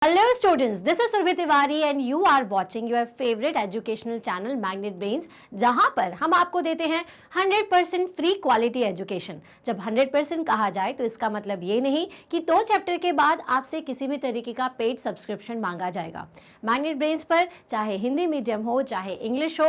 Hello students, this is Surbhi Tiwari and you are watching your favorite educational channel Magnet Brains, जहां पर हम आपको देते हैं 100% फ्री क्वालिटी एजुकेशन। जब 100% कहा जाए तो इसका मतलब ये नहीं कि 2 चैप्टर के बाद आपसे किसी भी तरीके का पेड सब्सक्रिप्शन मांगा जाएगा। मैग्नेट ब्रेन्स पर चाहे हिंदी मीडियम हो चाहे इंग्लिश हो,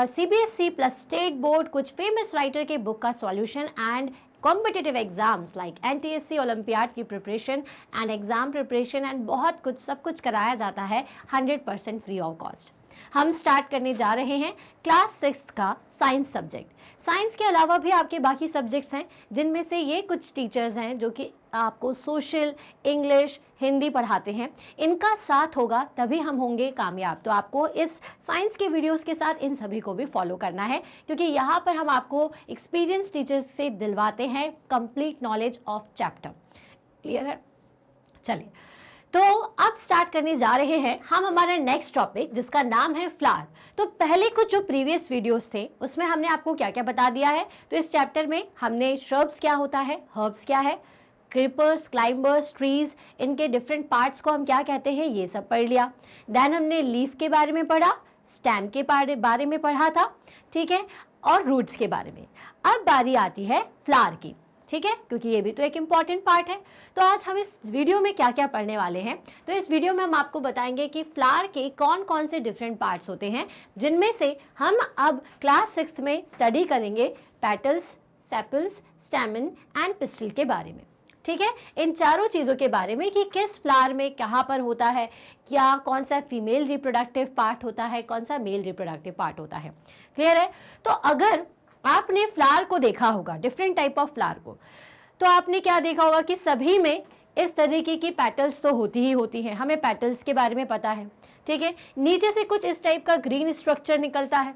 CBSE प्लस स्टेट बोर्ड, कुछ फेमस राइटर के बुक का solution and competitive exams like NTSC olympiad की preparation and exam preparation and बहुत कुछ सब कुछ कराया जाता है 100% फ्री ऑफ कॉस्ट। हम स्टार्ट करने जा रहे हैं क्लास 6 का साइंस सब्जेक्ट। साइंस के अलावा भी आपके बाकी सब्जेक्ट्स हैं, जिनमें से ये कुछ टीचर्स हैं जो कि आपको सोशल, इंग्लिश, हिंदी पढ़ाते हैं। इनका साथ होगा तभी हम होंगे कामयाब। तो आपको इस साइंस के वीडियोस के साथ इन सभी को भी फॉलो करना है, क्योंकि यहाँ पर हम आपको एक्सपीरियंस टीचर्स से दिलवाते हैं complete knowledge of chapter. Clear है? चलिए, तो अब स्टार्ट करने जा रहे हैं हम हमारा नेक्स्ट टॉपिक, जिसका नाम है फ्लावर। तो पहले कुछ जो प्रीवियस वीडियोस थे उसमें हमने आपको क्या क्या बता दिया है। तो इस चैप्टर में हमने श्रब्स क्या होता है, हर्ब्स क्या है, क्रीपर्स, क्लाइंबर्स, ट्रीज, इनके डिफरेंट पार्ट्स को हम क्या कहते हैं, ये सब पढ़ लिया। देन हमने लीफ के बारे में पढ़ा, स्टेम के बारे में पढ़ा था, ठीक है, और रूट्स के बारे में। अब बारी आती है फ्लावर की, ठीक है, क्योंकि ये भी तो एक इम्पॉर्टेंट पार्ट है। तो आज हम इस वीडियो में क्या क्या पढ़ने वाले हैं, तो इस वीडियो में हम आपको बताएंगे कि फ्लावर के कौन कौन से डिफरेंट पार्ट्स होते हैं, जिनमें से हम अब क्लास 6 में स्टडी करेंगे petals, sepals, stamen and pistol के बारे में। ठीक है, इन चारों चीज़ों के बारे में कि किस फ्लावर में कहाँ पर होता है, क्या कौन सा फीमेल रिप्रोडक्टिव पार्ट होता है, कौन सा मेल रिप्रोडक्टिव पार्ट होता है। क्लियर है? तो अगर आपने फ्लावर को देखा होगा, डिफरेंट टाइप ऑफ फ्लावर को, तो आपने क्या देखा होगा कि सभी में इस तरीके की पेटल्स तो होती ही होती हैं। हमें पेटल्स के बारे में पता है, ठीक है। नीचे से कुछ इस टाइप का ग्रीन स्ट्रक्चर निकलता है,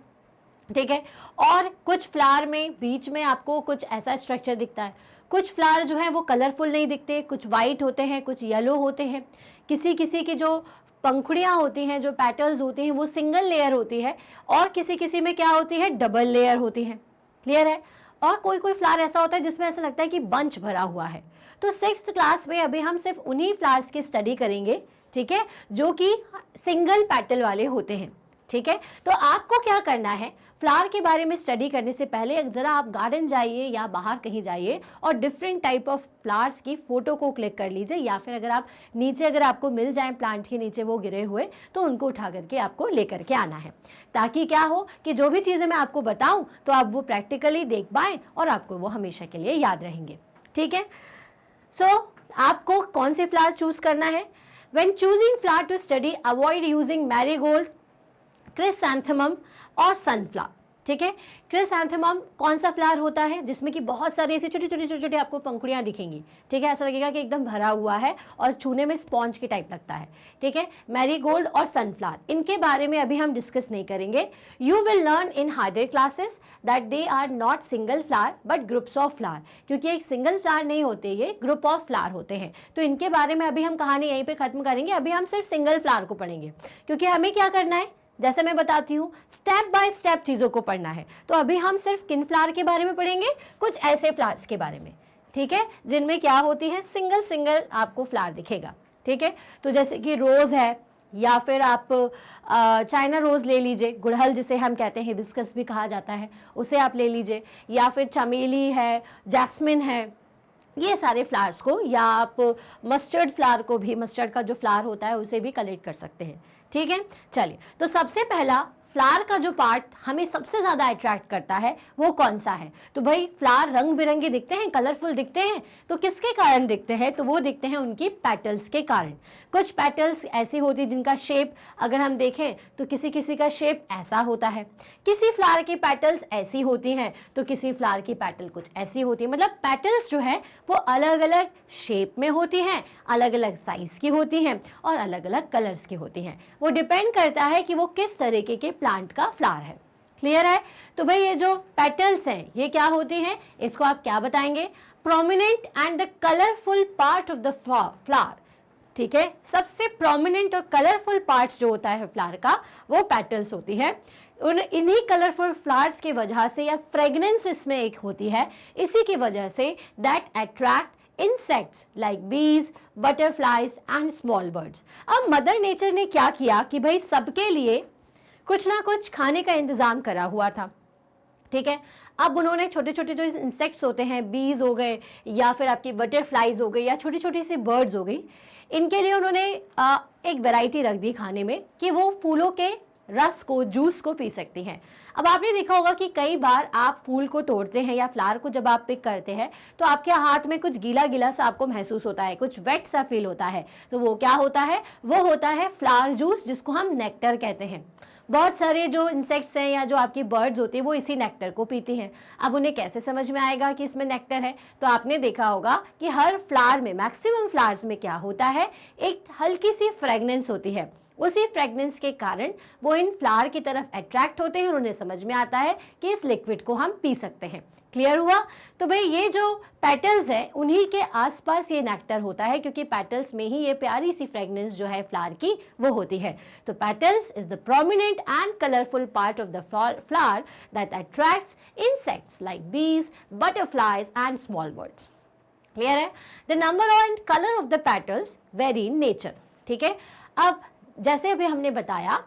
ठीक है, और कुछ फ्लावर में बीच में आपको कुछ ऐसा स्ट्रक्चर दिखता है। कुछ फ्लावर जो है वो कलरफुल नहीं दिखते, कुछ वाइट होते हैं, कुछ येलो होते हैं। किसी किसी की जो पंखुड़ियाँ होती हैं, जो पेटल्स होती हैं, वो सिंगल लेयर होती है, और किसी किसी में क्या होती है, डबल लेयर होती है। क्लियर है? और कोई कोई फ्लावर ऐसा होता है जिसमें ऐसा लगता है कि बंच भरा हुआ है। तो 6th क्लास में अभी हम सिर्फ उन्हीं फ्लावर्स की स्टडी करेंगे, ठीक है, जो कि सिंगल पेटल वाले होते हैं। ठीक है, तो आपको क्या करना है, फ्लावर के बारे में स्टडी करने से पहले ज़रा आप गार्डन जाइए या बाहर कहीं जाइए और डिफरेंट टाइप ऑफ फ्लावर्स की फ़ोटो को क्लिक कर लीजिए, या फिर अगर आप नीचे अगर आपको मिल जाएं प्लांट के नीचे वो गिरे हुए, तो उनको उठा करके आपको लेकर के आना है, ताकि क्या हो कि जो भी चीज़ें मैं आपको बताऊं तो आप वो प्रैक्टिकली देख पाएँ और आपको वो हमेशा के लिए याद रहेंगे। ठीक है, सो आपको कौन से फ्लावर चूज़ करना है। When choosing flower to study, avoid using marigold, chrysanthemum और सनफ्लावर। ठीक है, क्रिसैंथेमम कौन सा फ्लावर होता है जिसमें कि बहुत सारी ऐसी छोटी छोटी छोटी छोटी आपको पंखुड़ियाँ दिखेंगी। ठीक है, ऐसा लगेगा कि एकदम भरा हुआ है और छूने में स्पॉन्ज के टाइप लगता है। ठीक है, मैरीगोल्ड और सनफ्लावर, इनके बारे में अभी हम डिस्कस नहीं करेंगे। You will learn in higher classes that they are not single flower but groups of flower, क्योंकि एक सिंगल फ्लावर नहीं होते, ये ग्रुप ऑफ फ्लावर होते हैं। तो इनके बारे में अभी हम कहानी यहीं पर खत्म करेंगे। अभी हम सिर्फ सिंगल फ्लावर को पढ़ेंगे, क्योंकि हमें क्या करना है, जैसे मैं बताती हूँ, स्टेप बाय स्टेप चीज़ों को पढ़ना है। तो अभी हम सिर्फ किन फ्लावर के बारे में पढ़ेंगे, कुछ ऐसे फ्लावर्स के बारे में, ठीक है, जिनमें क्या होती है, सिंगल सिंगल आपको फ्लावर दिखेगा। ठीक है, तो जैसे कि रोज़ है, या फिर आप चाइना रोज़ ले लीजिए, गुड़हल जिसे हम कहते हैं, हिबिस्कस भी कहा जाता है, उसे आप ले लीजिए, या फिर चमेली है, जैस्मिन है, ये सारे फ्लावर्स को, या आप मस्टर्ड फ्लावर को भी, मस्टर्ड का जो फ्लावर होता है उसे भी कलेक्ट कर सकते हैं। ठीक है, चलिए, तो सबसे पहला फ्लावर का जो पार्ट हमें सबसे ज़्यादा अट्रैक्ट करता है वो कौन सा है। तो भाई फ्लावर रंग बिरंगे दिखते हैं, कलरफुल दिखते हैं, तो किसके कारण दिखते हैं, तो वो दिखते हैं उनकी पेटल्स के कारण। कुछ पेटल्स ऐसी होती जिनका शेप अगर हम देखें तो किसी किसी का शेप ऐसा होता है, किसी फ्लावर की पेटल्स ऐसी होती हैं, तो किसी फ्लावर की पेटल कुछ ऐसी होती है। मतलब पेटल्स जो है वो अलग अलग शेप में होती हैं, अलग अलग साइज़ की होती हैं और अलग अलग कलर्स की होती हैं। वो डिपेंड करता है कि वो किस तरीके के प्लांट का फ्लावर है। क्लियर है? तो भाई ये जो पेटल्स हैं ये क्या होती हैं, इसको आप क्या बताएंगे, prominent and the colourful part of the flower. ठीक है, सबसे प्रोमिनेंट और कलरफुल पार्ट्स जो होता है फ्लावर का वो पेटल्स होती है। इन्हीं कलरफुल फ्लावर्स की वजह से, या फ्रेगनेंस इसमें एक होती है, इसी की वजह say that attract insects like bees, butterflies and small birds. अब मदर नेचर ने क्या किया कि भाई सबके लिए कुछ ना कुछ खाने का इंतजाम करा हुआ था, ठीक है। अब उन्होंने छोटे छोटे जो इंसेक्ट्स होते हैं, बीज हो गए या फिर आपकी बटरफ्लाइज हो गई या छोटी छोटी सी बर्ड्स हो गई, इनके लिए उन्होंने एक वैरायटी रख दी खाने में कि वो फूलों के रस को, जूस को पी सकती हैं। अब आपने देखा होगा कि कई बार आप फूल को तोड़ते हैं या फ्लावर को जब आप पिक करते हैं तो आपके हाथ में कुछ गीला गीला सा आपको महसूस होता है, कुछ वेट सा फील होता है। तो वो क्या होता है? वो होता है फ्लावर जूस, जिसको हम नेक्टर कहते हैं। बहुत सारे जो इंसेक्ट्स हैं या जो आपकी बर्ड्स होती है वो इसी नेक्टर को पीती हैं। अब उन्हें कैसे समझ में आएगा कि इसमें नेक्टर है? तो आपने देखा होगा कि हर फ्लावर में, मैक्सिमम फ्लावर्स में क्या होता है, एक हल्की सी फ्रेगनेंस होती है। उसी फ्रेगनेंस के कारण वो इन फ्लावर की तरफ अट्रैक्ट होते हैं और उन्हें समझ में आता है कि इस लिक्विड को हम पी सकते हैं। क्लियर हुआ? तो भाई ये जो पेटल्स है उन्हीं के आसपास ये नेक्टर होता है, क्योंकि पेटल्स में ही ये प्यारी सी फ्रेगनेंस जो है फ्लावर की वो होती है। तो petals is the prominent and colourful part of the flower that attracts insects like bees, butterflies and small birds. Clear है? The number and colour of the petals vary in nature. ठीक है, अब जैसे अभी हमने बताया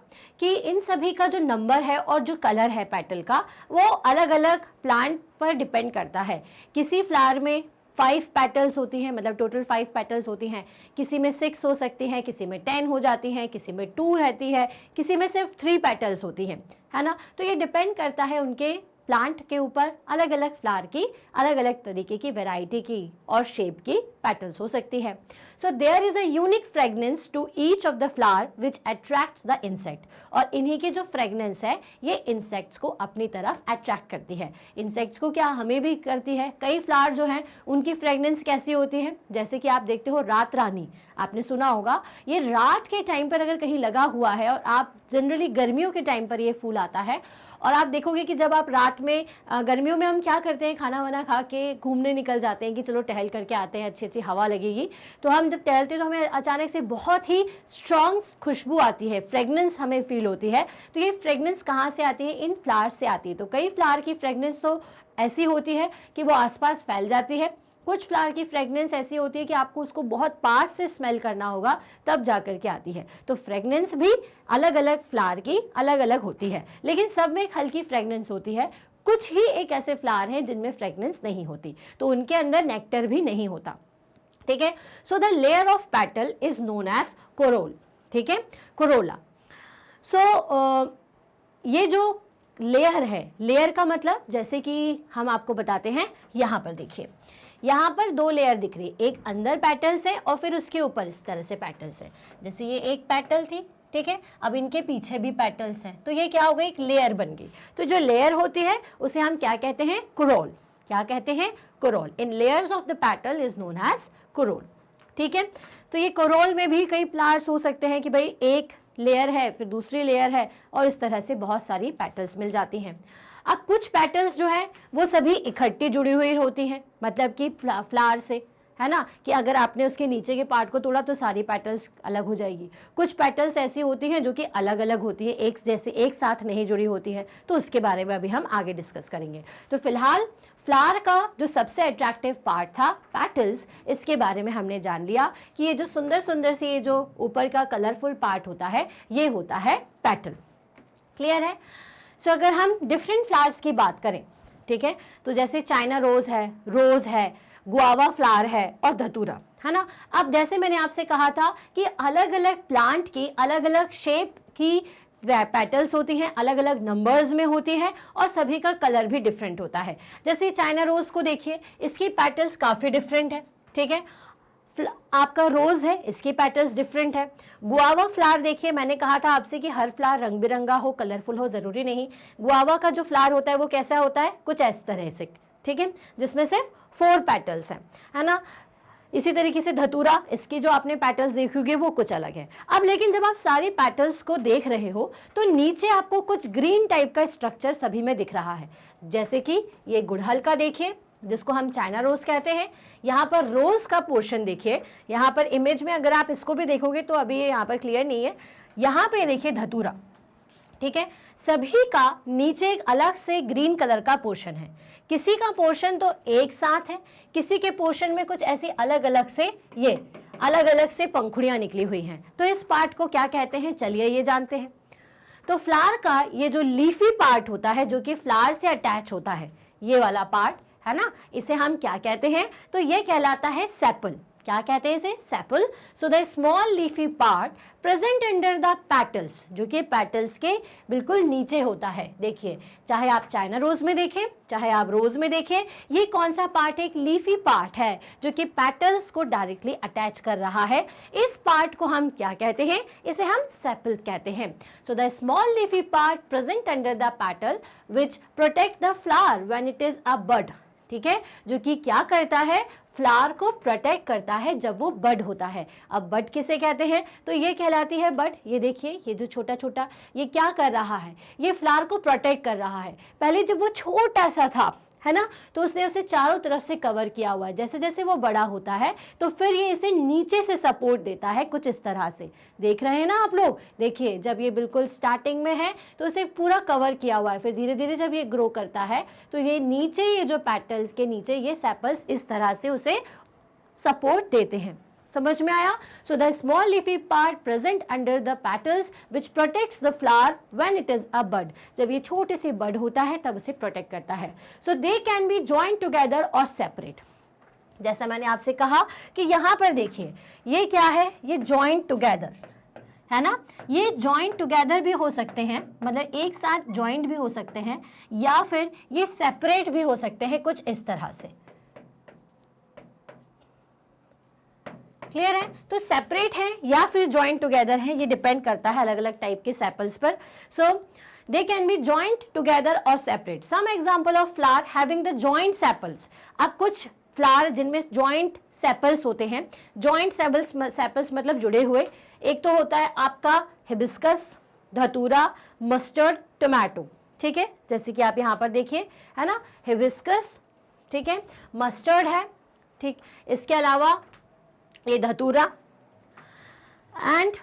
कि इन सभी का जो नंबर है और जो कलर है पेटल का, वो अलग अलग प्लांट पर डिपेंड करता है। किसी फ्लावर में 5 पेटल्स होती हैं, मतलब टोटल 5 पेटल्स होती हैं, किसी में 6 हो सकती हैं, किसी में 10 हो जाती हैं, किसी में 2 रहती है, किसी में सिर्फ 3 पेटल्स होती हैं, है ना। तो ये डिपेंड करता है उनके प्लांट के ऊपर, अलग अलग फ्लावर की अलग अलग तरीके की वैरायटी की और शेप की पेटल्स हो सकती है। So there is a unique fragrance to each of the flower which attracts the insect. और इन्हीं की जो फ्रेगनेंस है ये इंसेक्ट्स को अपनी तरफ अट्रैक्ट करती है। इंसेक्ट्स को क्या, हमें भी करती है। कई फ्लावर जो हैं उनकी फ्रेगनेंस कैसी होती है, जैसे कि आप देखते हो रात रानी, आपने सुना होगा, ये रात के टाइम पर अगर कहीं लगा हुआ है, और आप जनरली गर्मियों के टाइम पर ये फूल आता है, और आप देखोगे कि जब आप रात में, गर्मियों में हम क्या करते हैं, खाना वाना खा के घूमने निकल जाते हैं कि चलो टहल करके आते हैं, अच्छी अच्छी हवा लगेगी। तो हम जब टहलते हैं तो हमें अचानक से बहुत ही स्ट्रॉन्ग खुशबू आती है, फ्रेगनेंस हमें फील होती है। तो ये फ्रेगनेंस कहाँ से आती है? इन फ्लावर से आती है। तो कई फ्लावर की फ्रेगनेंस तो ऐसी होती है कि वो आसपास फैल जाती है। कुछ फ्लावर की फ्रेगनेंस ऐसी होती है कि आपको उसको बहुत पास से स्मेल करना होगा तब जाकर के आती है। तो फ्रेगनेंस भी अलग अलग फ्लावर की अलग अलग होती है, लेकिन सब में एक हल्की फ्रेगनेंस होती है। कुछ ही एक ऐसे फ्लावर हैं जिनमें फ्रेगनेंस नहीं होती, तो उनके अंदर नेक्टर भी नहीं होता। ठीक है, so the layer of petal is known as corolla. ठीक है, कोरोला। सो ये जो लेयर है, लेयर का मतलब जैसे कि हम आपको बताते हैं, यहाँ पर देखिए, यहाँ पर 2 लेयर दिख रही है, एक अंदर पेटल्स है और फिर उसके ऊपर इस तरह से पेटल्स है। जैसे ये एक पेटल थी, ठीक है, अब इनके पीछे भी पेटल्स हैं, तो ये क्या हो गई, एक लेयर बन गई। तो जो लेयर होती है उसे हम क्या कहते हैं? कोरोल। क्या कहते हैं? Corolla. In layers of the petal is known as corolla. ठीक है, तो ये कोरोल में भी कई फ्लावर्स हो सकते हैं कि भाई एक लेयर है, फिर दूसरी लेयर है, और इस तरह से बहुत सारी पेटल्स मिल जाती हैं। अब कुछ पेटल्स जो है वो सभी इकट्ठी जुड़ी हुई होती हैं, मतलब कि फ्लावर से, है ना, कि अगर आपने उसके नीचे के पार्ट को तोड़ा तो सारी पेटल्स अलग हो जाएगी। कुछ पेटल्स ऐसी होती हैं जो कि अलग अलग होती है, एक जैसे एक साथ नहीं जुड़ी होती है, तो उसके बारे में अभी हम आगे डिस्कस करेंगे। तो फिलहाल फ्लावर का जो सबसे अट्रैक्टिव पार्ट था पेटल्स, इसके बारे में हमने जान लिया कि ये जो सुंदर सुंदर सी ये जो ऊपर का कलरफुल पार्ट होता है ये होता है पेटल। क्लियर है? सो अगर हम डिफरेंट फ्लावर्स की बात करें, ठीक है, तो जैसे चाइना रोज है, गुआवा फ्लावर है और धतूरा, है ना। अब जैसे मैंने आपसे कहा था कि अलग अलग प्लांट की अलग अलग शेप की पेटल्स होती हैं, अलग अलग नंबर्स में होती हैं, और सभी का कलर भी डिफरेंट होता है। जैसे चाइना रोज को देखिए, इसकी पेटल्स काफ़ी डिफरेंट है। ठीक है, आपका रोज है, इसकी पेटल्स डिफरेंट है। गुआवा फ्लावर देखिए, मैंने कहा था आपसे कि हर फ्लावर रंग बिरंगा हो, कलरफुल हो, जरूरी नहीं। गुआवा का जो फ्लावर होता है वो कैसा होता है, कुछ इस तरह से, ठीक है, जिसमें सिर्फ 4 पेटल्स हैं, है ना। इसी तरीके से धतूरा, इसकी जो आपने पेटल्स देखोगे वो कुछ अलग है। अब लेकिन जब आप सारी पेटल्स को देख रहे हो तो नीचे आपको कुछ ग्रीन टाइप का स्ट्रक्चर सभी में दिख रहा है। जैसे कि ये गुड़हल का देखिए, जिसको हम चाइना रोज कहते हैं। यहाँ पर रोज का पोर्शन देखिए, यहाँ पर इमेज में अगर आप इसको भी देखोगे तो अभी ये यहाँ पर क्लियर नहीं है। यहाँ पे देखिए धतूरा, ठीक है, सभी का नीचे एक अलग से ग्रीन कलर का पोर्शन है, किसी का पोर्शन तो एक साथ है, किसी के पोर्शन में कुछ ऐसी अलग अलग से ये अलग अलग से पंखुड़ियां निकली हुई हैं। तो इस पार्ट को क्या कहते हैं, चलिए ये जानते हैं। तो फ्लावर का ये जो लीफी पार्ट होता है जो कि फ्लावर से अटैच होता है, ये वाला पार्ट है ना, इसे हम क्या कहते हैं, तो ये कहलाता है सेपल। क्या कहते हैं इसे, sepal. So the small leafy part present under the petals, जो कि पेटल्स के बिल्कुल नीचे होता है। देखिए, चाहे आप चाइना रोज में देखें, चाहे आप रोज में देखें, ये कौन सा पार्ट है, एक लीफी पार्ट है जो कि पेटल्स को डायरेक्टली अटैच कर रहा है। इस पार्ट को हम क्या कहते हैं, इसे हम सेपल कहते हैं। So the small leafy part present under the petal which protect the flower when it is a bud, ठीक है, जो कि क्या करता है, फ्लावर को प्रोटेक्ट करता है जब वो बड होता है। अब बड किसे कहते हैं, तो ये कहलाती है बड। ये देखिए, ये जो छोटा छोटा ये क्या कर रहा है, ये फ्लावर को प्रोटेक्ट कर रहा है। पहले जब वो छोटा सा था, है ना, तो उसने उसे चारों तरफ से कवर किया हुआ है। जैसे जैसे वो बड़ा होता है तो फिर ये इसे नीचे से सपोर्ट देता है, कुछ इस तरह से। देख रहे हैं ना आप लोग, देखिए जब ये बिल्कुल स्टार्टिंग में है तो उसे पूरा कवर किया हुआ है, फिर धीरे धीरे जब ये ग्रो करता है तो ये नीचे, ये जो पेटल्स के नीचे ये सेपल्स इस तरह से उसे सपोर्ट देते हैं। समझ में आया। So the small leafy part present under the petals which protects the flower when it is a bud, जब ये छोटे से बड होता है तब उसे प्रोटेक्ट करता है। So they can be joint together और सेपरेट। जैसा मैंने आपसे कहा कि यहाँ पर देखिए, ये क्या है, ये जॉइंट टुगेदर है ना, ये जॉइंट टुगेदर भी हो सकते हैं, मतलब एक साथ जॉइंट भी हो सकते हैं, या फिर ये सेपरेट भी हो सकते हैं, कुछ इस तरह से। क्लियर है। तो सेपरेट है या फिर जॉइंट टुगेदर है, ये डिपेंड करता है अलग अलग टाइप के सेपल्स पर। So they can be joint together और separate. Some example of flower having the joint sepals. अब कुछ फ्लावर जिनमें जॉइंट सेपल्स होते हैं, जॉइंट सेपल्स मतलब जुड़े हुए। एक तो होता है आपका हिबिस्कस, धतूरा, मस्टर्ड, टोमेटो, ठीक है, जैसे कि आप यहाँ पर देखिए, है ना, हिबिस्कस, ठीक है, मस्टर्ड है, ठीक, इसके अलावा ये धतूरा। And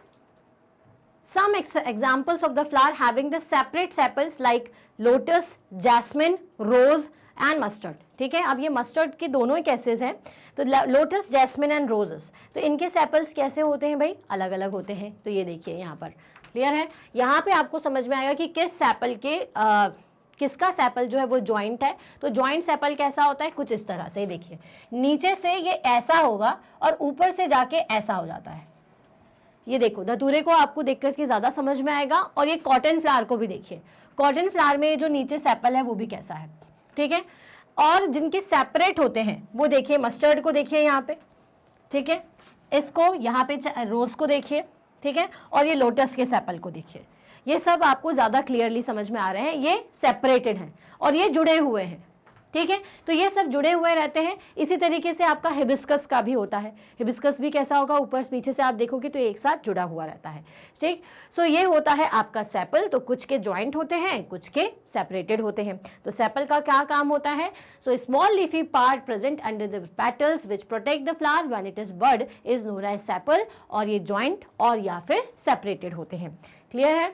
some examples of the flower having the separate sepals like lotus, jasmine, rose and mustard, ठीक है। अब ये मस्टर्ड के दोनों ही केसेस हैं, तो लोटस, जैस्मिन एंड रोजेस, तो इनके सेपल्स कैसे होते हैं भाई, अलग अलग होते हैं। तो ये देखिए यहाँ पर क्लियर है। यहाँ पे आपको समझ में आएगा कि किस सेपल के किसका सेपल जो है वो जॉइंट है। तो जॉइंट सेपल कैसा होता है, कुछ इस तरह से। देखिए, नीचे से ये ऐसा होगा और ऊपर से जाके ऐसा हो जाता है। ये देखो, धतूरे को आपको देख करके ज्यादा समझ में आएगा। और ये कॉटन फ्लावर को भी देखिए, कॉटन फ्लावर में जो नीचे सेपल है वो भी कैसा है, ठीक है। और जिनके सेपरेट होते हैं वो देखिए, मस्टर्ड को देखिए यहाँ पे, ठीक है, इसको यहाँ पे रोज को देखिए, ठीक है, और ये लोटस के सेपल को देखिए। ये सब आपको ज्यादा क्लियरली समझ में आ रहे हैं, ये सेपरेटेड हैं और ये जुड़े हुए हैं, ठीक है। तो ये सब जुड़े हुए रहते हैं। इसी तरीके से आपका हिबिस्कस का भी होता है। हिबिस्कस भी कैसा होगा, ऊपर पीछे से आप देखोगे तो एक साथ जुड़ा हुआ रहता है, ठीक। सो ये होता है आपका सेपल। तो कुछ के जॉइंट होते हैं, कुछ के सेपरेटेड होते हैं। तो सेपल का क्या काम होता है, so small leafy part present under the petals which protect the flower when it is bud is known as sepal. और ये जॉइंट और या फिर सेपरेटेड होते हैं। क्लियर है।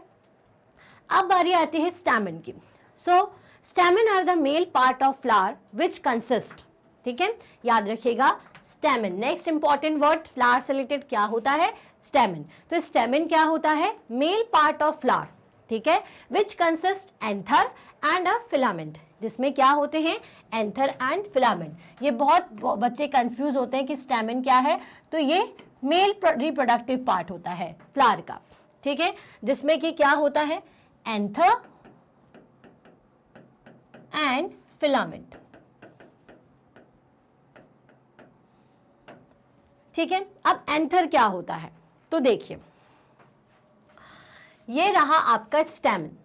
अब बारी आती है स्टैमेन की। So stamen are the male part of flower which consist, ठीक है, याद रखिएगा stamen. Next important word flower से रिलेटेड क्या होता है, स्टैमेन। तो स्टैमेन क्या होता है, मेल पार्ट ऑफ फ्लावर, ठीक है, which consist anther and a filament, जिसमें क्या होते हैं, एंथर एंड फिलामेंट। ये बहुत बच्चे कंफ्यूज होते हैं कि स्टैमेन क्या है। तो ये मेल रिप्रोडक्टिव पार्ट होता है फ्लावर का, ठीक है, जिसमें कि क्या होता है, एंथर एंड फिलामेंट, ठीक है। अब एंथर क्या होता है, तो देखिए ये रहा आपका स्टैमेन,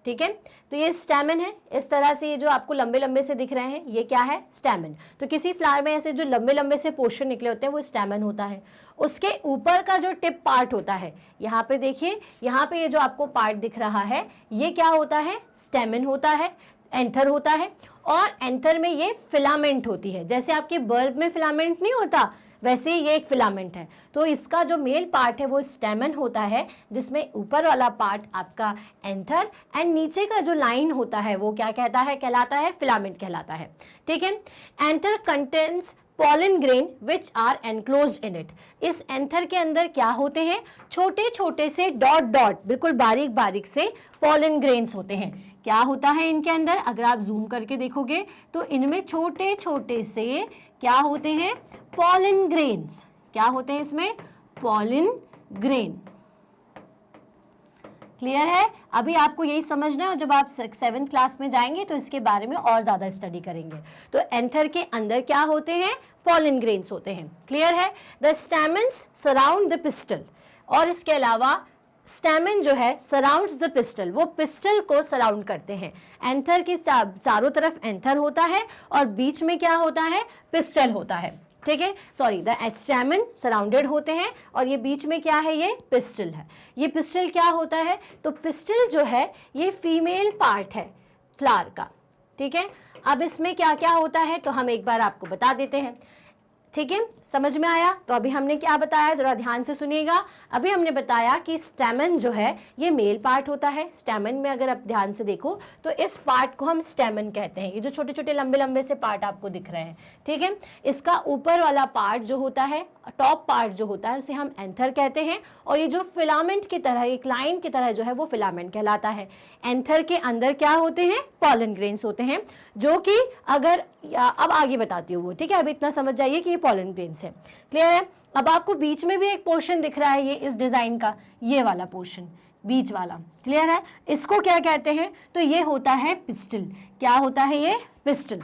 ठीक है। तो ये स्टैमेन है, इस तरह से ये जो आपको लंबे लंबे से दिख रहे हैं ये क्या है, स्टैमेन। तो किसी फ्लावर में ऐसे जो लंबे लंबे से पोर्शन निकले होते हैं वो स्टैमेन होता है। उसके ऊपर का जो टिप पार्ट होता है, यहाँ पे देखिए, यहाँ पे ये जो आपको पार्ट दिख रहा है ये क्या होता है, स्टैमेन होता है, एंथर होता है। और एंथर में ये फिलामेंट होती है। जैसे आपके बल्ब में फिलामेंट नहीं होता, वैसे ही ये एक फिलामेंट है। तो इसका जो मेल पार्ट है वो स्टेमन होता है, जिसमें ऊपर वाला पार्ट आपका एंथर एंड नीचे का जो लाइन होता है वो क्या कहलाता है फिलामेंट कहलाता है। ठीक है। Anther contains pollen grain which are enclosed in it। इस एंथर के अंदर क्या होते हैं, छोटे छोटे से डॉट डॉट, बिल्कुल बारीक बारीक से pollen grains होते हैं। क्या होता है इनके अंदर, अगर आप जूम करके देखोगे तो इनमें छोटे छोटे से क्या होते हैं, pollen grains। क्या होते हैं इसमें, pollen grain। क्लियर है। अभी आपको यही समझना है और जब आप 7th क्लास में जाएंगे तो इसके बारे में और ज्यादा स्टडी करेंगे। तो एंथर के अंदर क्या होते हैं, पॉलन ग्रेन्स होते हैं। क्लियर है। द स्टैमेंस सराउंड द पिस्टल, और इसके अलावा स्टैमेन जो है सराउंड्स द पिस्टल, वो पिस्टल को सराउंड करते हैं। एंथर के चारों तरफ एंथर होता है और बीच में क्या होता है, पिस्टल होता है। ठीक है, सॉरी, द स्टैमेन सराउंडेड होते हैं और ये बीच में क्या है, ये पिस्टल है। ये पिस्टल क्या होता है, तो पिस्टल जो है ये फीमेल पार्ट है फ्लावर का। ठीक है, अब इसमें क्या क्या होता है तो हम एक बार आपको बता देते हैं। ठीक है, समझ में आया। तो अभी हमने क्या बताया, जरा ध्यान से सुनिएगा। अभी हमने बताया कि स्टेमन जो है ये मेल पार्ट होता है। स्टेमन में अगर आप ध्यान से देखो तो इस पार्ट को हम स्टेमन कहते हैं। ये जो छोटे छोटे लंबे लंबे से पार्ट आपको दिख रहे हैं, ठीक है, इसका ऊपर वाला पार्ट जो होता है, टॉप पार्ट जो होता है, उसे हम एंथर कहते हैं। और ये जो फिलामेंट की तरह, एक लाइन की तरह जो है वो फिलामेंट कहलाता है। एंथर के अंदर क्या होते हैं, पॉलन ग्रेन्स होते हैं, जो कि अगर अब आगे बताती हूँ वो, ठीक है, अब इतना समझ जाइए कि ये पॉलन ग्रेन्स है। क्लियर है। अब आपको बीच में भी एक पोर्शन दिख रहा है, ये इस डिजाइन का ये वाला पोर्शन बीच वाला, क्लियर है, इसको क्या कहते हैं, तो ये होता है पिस्टल। क्या होता है, ये पिस्टल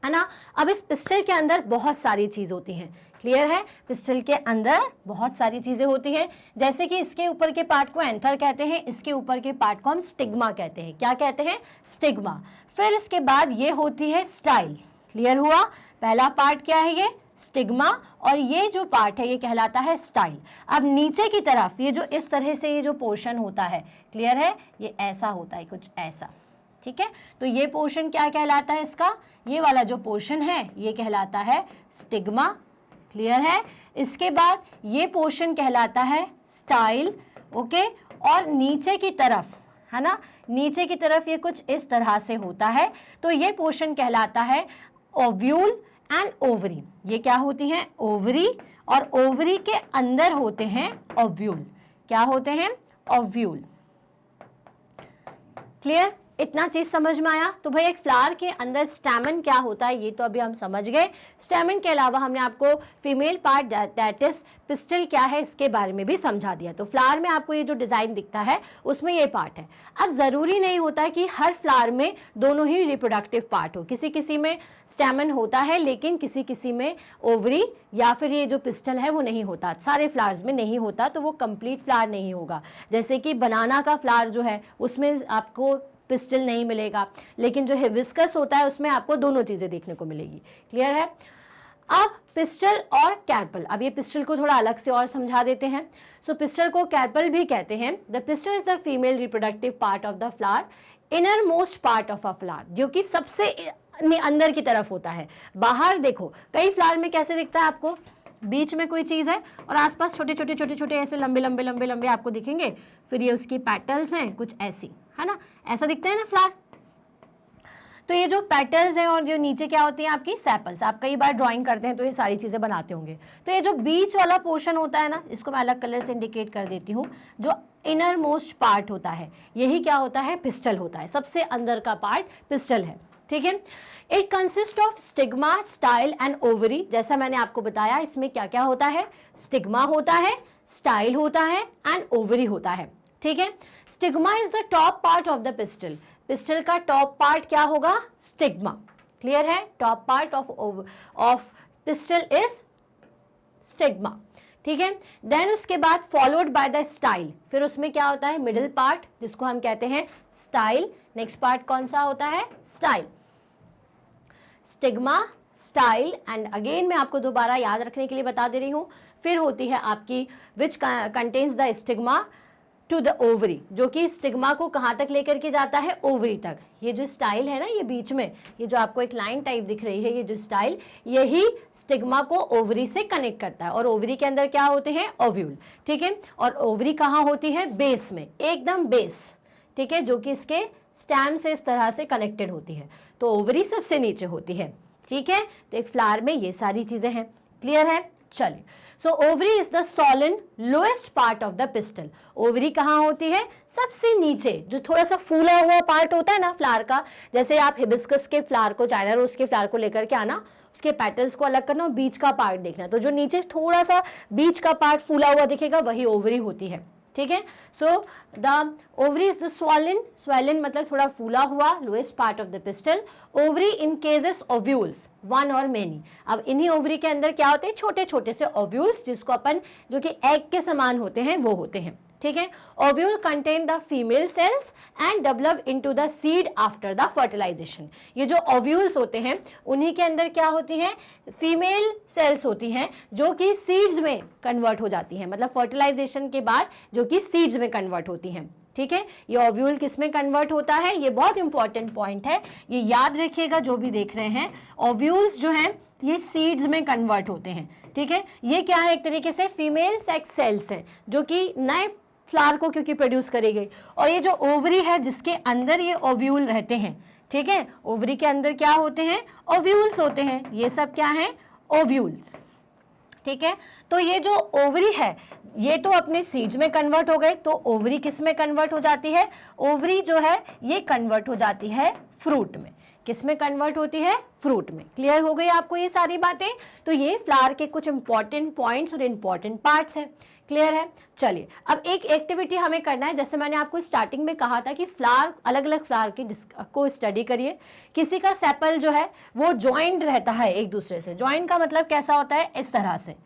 है ना। अब इस पिस्टल के अंदर बहुत सारी चीज होती हैं। क्लियर है, पिस्टल के अंदर बहुत सारी चीजें होती हैं, जैसे कि इसके ऊपर के पार्ट को एंथर कहते हैं, इसके ऊपर के पार्ट को हम स्टिग्मा कहते हैं। क्या कहते हैं, स्टिग्मा। फिर इसके बाद ये होती है स्टाइल। क्लियर हुआ, पहला पार्ट क्या है, ये स्टिग्मा, और ये जो पार्ट है ये कहलाता है स्टाइल। अब नीचे की तरफ ये जो इस तरह से ये जो पोर्शन होता है, क्लियर है, ये ऐसा होता है, कुछ ऐसा। ठीक है, तो ये पोर्शन क्या कहलाता है, इसका ये वाला जो पोर्शन है ये कहलाता है स्टिग्मा। क्लियर है। इसके बाद ये पोर्शन कहलाता है स्टाइल। ओके, और नीचे की तरफ है ना, नीचे की तरफ ये कुछ इस तरह से होता है, तो ये पोर्शन कहलाता है ओव्यूल एंड ओवरी। ये क्या होती हैं, ओवरी, और ओवरी के अंदर होते हैं ओव्यूल। क्या होते हैं, ओव्यूल। क्लियर, इतना चीज समझ में आया। तो भाई एक फ्लावर के अंदर स्टैमन क्या होता है ये तो अभी हम समझ गए। स्टैमन के अलावा हमने आपको female part that is pistol क्या है इसके बारे में भी समझा दिया। तो फ्लावर में आपको ये जो डिजाइन दिखता है उसमें ये पार्ट है। अब जरूरी नहीं होता कि हर फ्लावर में दोनों ही रिप्रोडक्टिव पार्ट हो, किसी किसी में स्टैमन होता है लेकिन किसी किसी में ओवरी या फिर ये जो पिस्टल है वो नहीं होता। सारे फ्लावर्स में नहीं होता तो वो कंप्लीट फ्लावर नहीं होगा। जैसे कि बनाना का फ्लावर जो है उसमें आपको पिस्टल नहीं मिलेगा, लेकिन जो हिबिस्कस होता है उसमें आपको दोनों चीजें देखने को मिलेगी। क्लियर है। अब पिस्टल और कैरपल, अब ये पिस्टल को थोड़ा अलग से और समझा देते हैं। सो पिस्टल को कैरपल भी कहते हैं। The pistil is the female reproductive part of the flower, inner most part of a flower, जो कि सबसे अंदर की तरफ होता है। बाहर देखो कई फ्लावर में कैसे दिखता है आपको, बीच में कोई चीज है और आसपास छोटे छोटे छोटे छोटे ऐसे लंबे लंबे लंबे लंबे आपको दिखेंगे, फिर ये उसकी पेटल्स हैं कुछ ऐसी, है ना, ऐसा दिखता है ना फ्लावर। तो ये जो पेटल्स हैं और जो नीचे क्या होती हैं आपकी सेपल्स, आप कई बार ड्राइंग करते हैं तो ये सारी चीजें बनाते होंगे। तो ये जो बीच वाला पोर्शन होता है ना, इसको मैं अलग कलर से इंडिकेट कर देती हूँ, जो इनर मोस्ट पार्ट होता है यही क्या होता है, पिस्टल होता है। सबसे अंदर का पार्ट पिस्टल है। ठीक है। It consist of stigma, style and ovary. जैसा मैंने आपको बताया इसमें क्या क्या होता है, स्टिग्मा होता है, स्टाइल होता है एंड ओवरी होता है। ठीक है। Stigma is the top part of the pistol. Pistol का टॉप पार्ट क्या होगा, स्टिग्मा। क्लियर है, top part of pistil is stigma. ठीक है। देन उसके बाद फॉलोड बाय द स्टाइल, फिर उसमें क्या होता है, मिडिल पार्ट जिसको हम कहते हैं स्टाइल। नेक्स्ट पार्ट कौन सा होता है, style. Stigma, style and again मैं आपको दोबारा याद रखने के लिए बता दे रही हूं, फिर होती है आपकी which contains the stigma, to the ovary, जो कि स्टिग्मा को कहाँ तक लेकर के जाता है, ओवरी तक। ये जो स्टाइल है ना, ये बीच में ये जो आपको एक लाइन टाइप दिख रही है, ये जो स्टाइल, यही स्टिग्मा को ओवरी से कनेक्ट करता है। और ओवरी के अंदर क्या होते हैं, ओव्यूल, ठीक है। और ओवरी कहाँ होती है, बेस में, एकदम बेस, ठीक है, जो कि इसके स्टेम से इस तरह से कनेक्टेड होती है। तो ओवरी सबसे नीचे होती है, ठीक है। तो एक फ्लावर में ये सारी चीजें हैं, क्लियर है। चलिए, so ovary is the swollen lowest part of the pistil. Ovary कहाँ होती है, सबसे नीचे, जो थोड़ा सा फूला हुआ पार्ट होता है ना फ्लावर का, जैसे आप हिबिस्कस के फ्लावर को, चाइना रोज के फ्लावर को लेकर के आना, उसके पेटल्स को अलग करना और बीच का पार्ट देखना, तो जो नीचे थोड़ा सा बीच का पार्ट फूला हुआ दिखेगा वही ओवरी होती है, ठीक है। So the ovary is the swollen, swollen मतलब थोड़ा फूला हुआ, lowest part of the pistil. Ovary in cases ovules, one और मेनी। अब इन्हीं ओवरी के अंदर क्या होते हैं, छोटे छोटे से ओव्यूल्स, जिसको अपन, जो कि एग के समान होते हैं, वो होते हैं, ठीक है। Ovule contain the female cells and develop into the seed after the fertilization. ये जो ओव्यूल्स होते हैं उन्हीं के अंदर क्या होती हैं, फीमेल सेल्स होती हैं, जो कि सीड्स में कन्वर्ट हो जाती हैं, मतलब फर्टिलाइजेशन के बाद जो कि सीड्स में कन्वर्ट होती हैं, ठीक है। ये ओव्यूल किस में कन्वर्ट होता है, ये बहुत इंपॉर्टेंट पॉइंट है, ये याद रखिएगा जो भी देख रहे हैं। ओव्यूल्स जो हैं ये सीड्स में कन्वर्ट होते हैं, ठीक है। ये क्या है, एक तरीके से फीमेल सेक्स सेल्स हैं, जो कि नए फ्लावर को क्योंकि प्रोड्यूस करेगी। और ये जो ओवरी है जिसके अंदर ये ओव्यूल रहते हैं, ठीक है, ओवरी के अंदर क्या होते हैं, ओव्यूल्स होते हैं, ये सब क्या है, ओव्यूल्स, ठीक है। तो ये जो ओवरी है ये तो अपने सीड्स में कन्वर्ट हो गए, तो ओवरी किस में कन्वर्ट हो जाती है, ओवरी जो है ये कन्वर्ट हो जाती है फ्रूट में। किस में कन्वर्ट होती है, फ्रूट में। क्लियर हो गई आपको ये सारी बातें। तो ये फ्लावर के कुछ इंपॉर्टेंट पॉइंट्स और इंपॉर्टेंट पार्ट्स हैं, क्लियर है। चलिए, अब एक एक्टिविटी हमें करना है, जैसे मैंने आपको स्टार्टिंग में कहा था कि फ्लावर, अलग अलग फ्लावर की को स्टडी करिए। किसी का सेपल जो है वो ज्वाइंट रहता है एक दूसरे से, ज्वाइंट का मतलब कैसा होता है, इस तरह से,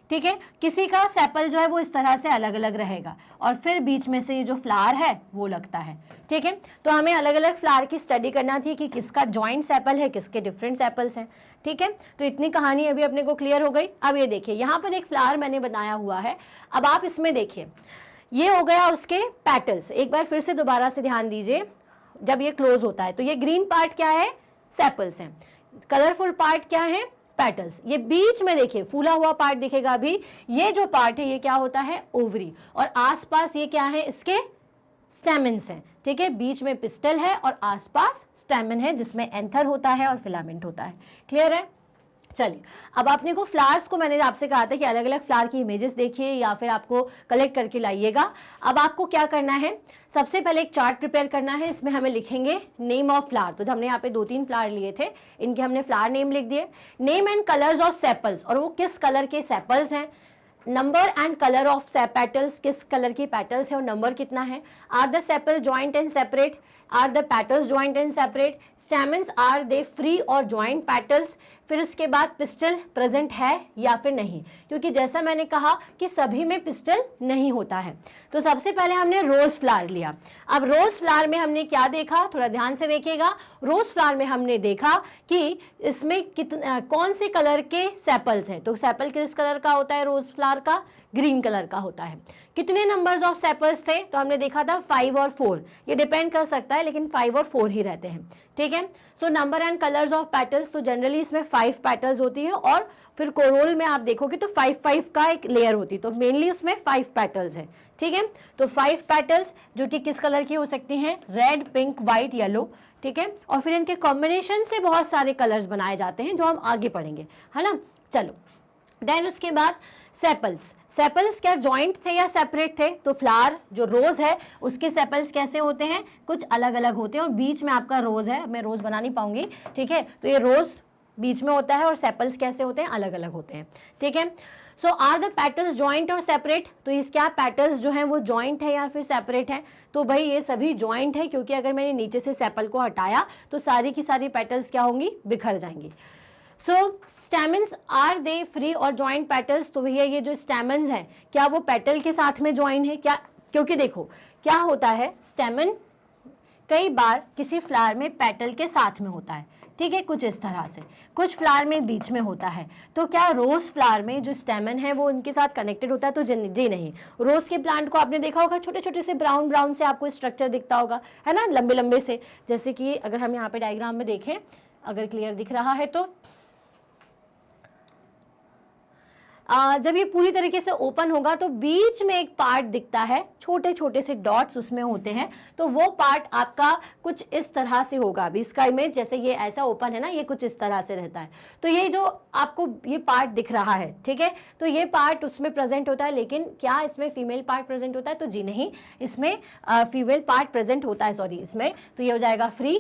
ठीक है। किसी का सेपल जो है वो इस तरह से अलग अलग रहेगा और फिर बीच में से ये जो फ्लावर है वो लगता है, ठीक है। तो हमें अलग अलग फ्लावर की स्टडी करना थी कि किसका जॉइंट सेपल है, किसके डिफरेंट सेपल्स हैं, ठीक है। तो इतनी कहानी अभी अपने को क्लियर हो गई। अब ये देखिए, यहाँ पर एक फ्लावर मैंने बनाया हुआ है। अब आप इसमें देखिए, ये हो गया उसके पेटल्स। एक बार फिर से दोबारा से ध्यान दीजिए, जब ये क्लोज होता है तो ये ग्रीन पार्ट क्या है, सेपल्स हैं, कलरफुल पार्ट क्या है, पेटल्स। ये बीच में देखिए फूला हुआ पार्ट दिखेगा अभी, ये जो पार्ट है ये क्या होता है, ओवरी। और आसपास ये क्या है, इसके स्टेमेंस हैं, ठीक है। बीच में पिस्टल है और आसपास स्टेमन है जिसमें एंथर होता है और फिलामेंट होता है, क्लियर है। चलिए, अब आपने को फ्लावर्स को मैंने आपसे कहा था कि अलग अलग फ्लावर की इमेजेस देखिए या फिर आपको कलेक्ट करके लाइएगा। अब आपको क्या करना है, सबसे पहले एक चार्ट प्रिपेयर करना है, इसमें हमें लिखेंगे नेम ऑफ फ्लावर। तो हमने यहाँ पे 2-3 फ्लावर लिए थे, इनके हमने फ्लावर नेम लिख दिए, name and colours of sepals, और वो किस कलर के सेपल्स हैं, number and colour of petals, किस कलर की पेटल्स है और नंबर कितना है, are the sepal joint and separate, are the petals joint and separate, stamens are they free और ज्वाइंट पेटल्स, फिर उसके बाद पिस्टल प्रेजेंट है या फिर नहीं, क्योंकि जैसा मैंने कहा कि सभी में पिस्टल नहीं होता है। तो सबसे पहले हमने रोज फ्लावर लिया। अब रोज फ्लावर में हमने क्या देखा, थोड़ा ध्यान से देखिएगा। रोज फ्लावर में हमने देखा कि इसमें कौन से कलर के सेपल्स हैं। तो सेपल किस कलर का होता है, रोज फ्लावर का ग्रीन कलर का होता है। कितने नंबर्स ऑफ सेपल्स थे, तो हमने देखा था 5 और 4, ये डिपेंड कर सकता है लेकिन 5 और 4 ही रहते हैं, ठीक है। So number and colours of petals, तो जनरली इसमें 5 पेटल्स होती है और फिर कोरोल में आप देखोगे तो 5-5 का एक लेयर होती है, तो मेनली उसमें 5 पेटल्स है, ठीक है। तो 5 पेटल्स जो कि किस कलर की हो सकती हैं, रेड, पिंक, व्हाइट, येलो, ठीक है। और फिर इनके कॉम्बिनेशन से बहुत सारे कलर्स बनाए जाते हैं जो हम आगे पढ़ेंगे, है ना। चलो, देन उसके बाद सेपल्स, सेपल्स क्या जॉइंट थे या सेपरेट थे, तो फ्लावर जो रोज है उसके सेपल्स कैसे होते हैं, कुछ अलग अलग होते हैं और बीच में आपका रोज है, मैं रोज बना नहीं पाऊंगी, ठीक है। तो ये रोज बीच में होता है और सेपल्स कैसे होते हैं, अलग अलग होते हैं, ठीक है। So are the petals joint और सेपरेट, तो इस क्या पेटल्स जो हैं वो जॉइंट है या फिर सेपरेट है, तो भाई ये सभी जॉइंट है, क्योंकि अगर मैंने नीचे से सेपल को हटाया तो सारी की सारी पेटल्स क्या होंगी, बिखर जाएंगी। सो स्टेमन्स आर दे फ्री और जॉइंट पेटल्स, तो भैया ये जो स्टेमन्स हैं क्या वो पेटल के साथ में ज्वाइन है क्या, क्योंकि देखो क्या होता है, स्टेमन कई बार किसी फ्लावर में पेटल के साथ में होता है, ठीक है, कुछ इस तरह से। कुछ फ्लावर में बीच में होता है। तो क्या रोज फ्लावर में जो स्टेमन है वो उनके साथ कनेक्टेड होता है? तो जी नहीं। रोज के प्लांट को आपने देखा होगा, छोटे छोटे से ब्राउन ब्राउन से आपको स्ट्रक्चर दिखता होगा, है ना, लंबे लंबे से। जैसे कि अगर हम यहाँ पे डायग्राम में देखें, अगर क्लियर दिख रहा है तो जब ये पूरी तरीके से ओपन होगा तो बीच में एक पार्ट दिखता है, छोटे छोटे से डॉट्स उसमें होते हैं। तो वो पार्ट आपका कुछ इस तरह से होगा। अभी इसका इमेज जैसे ये ऐसा ओपन है ना, ये कुछ इस तरह से रहता है। तो ये जो आपको ये पार्ट दिख रहा है, ठीक है, तो ये पार्ट उसमें प्रेजेंट होता है। लेकिन क्या इसमें फीमेल पार्ट प्रेजेंट होता है? तो जी नहीं, इसमें फीमेल पार्ट प्रेजेंट होता है, सॉरी, इसमें। तो ये हो जाएगा फ्री।